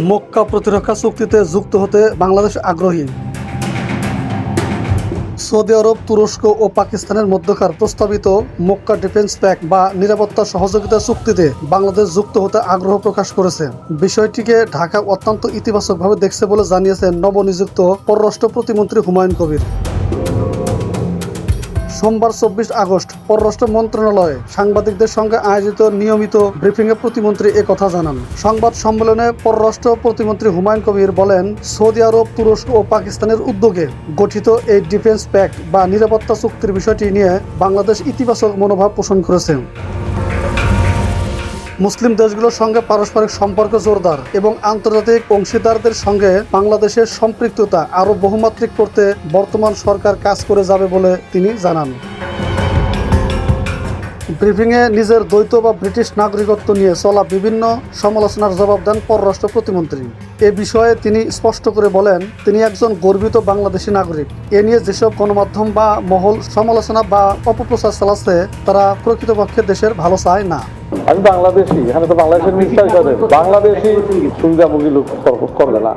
মক্কা প্রতিরক্ষা চুক্তিতে যুক্ত হতে বাংলাদেশ আগ্রহী। সৌদি আরব, তুরস্ক ও পাকিস্তানের মধ্যকার প্রস্তাবিত মক্কা ডিফেন্স প্যাক্ট বা নিরাপত্তা সহযোগিতা চুক্তিতে বাংলাদেশ যুক্ত হতে আগ্রহ প্রকাশ করেছে। বিষয়টিকে ঢাকা অত্যন্ত ইতিবাচকভাবে দেখছে বলে জানিয়েছেন নবনিযুক্ত পররাষ্ট্র প্রতিমন্ত্রী হুমায়ুন কবির। সোমবার 24 আগস্ট পররাষ্ট্র মন্ত্রণালয়ে সাংবাদিকদের সঙ্গে আয়োজিত নিয়মিত ব্রিফিংয়ে প্রতিমন্ত্রী একথা জানান। সংবাদ সম্মেলনে পররাষ্ট্র প্রতিমন্ত্রী হুমায়ুন কবির বলেন, সৌদি আরব, তুরস্ক ও পাকিস্তানের উদ্যোগে গঠিত এই ডিফেন্স প্যাক্ট বা নিরাপত্তা চুক্তির বিষয়টি নিয়ে বাংলাদেশ ইতিবাচক মনোভাব পোষণ করেছে। মুসলিম দেশগুলোর সঙ্গে পারস্পরিক সম্পর্ক জোরদার এবং আন্তর্জাতিক অংশীদারদের সঙ্গে বাংলাদেশের সম্পৃক্ততা আরও বহুমাত্রিক করতে বর্তমান সরকার কাজ করে যাবে বলে তিনি জানান। ব্রিফিংয়ে নিজের দ্বৈত বা ব্রিটিশ নাগরিকত্ব নিয়ে চলা বিভিন্ন সমালোচনার জবাব দেন পররাষ্ট্র প্রতিমন্ত্রী। এ বিষয়ে তিনি স্পষ্ট করে বলেন, তিনি একজন গর্বিত বাংলাদেশি নাগরিক। এ নিয়ে যেসব গণমাধ্যম বা মহল সমালোচনা বা অপপ্রচার চালাচ্ছে তারা প্রকৃতপক্ষে দেশের ভালো চায় না। আমি বাংলাদেশি, এখানে তো বাংলাদেশের মিনিস্টার বাংলাদেশি সুবিধাভোগী লোক করবে না।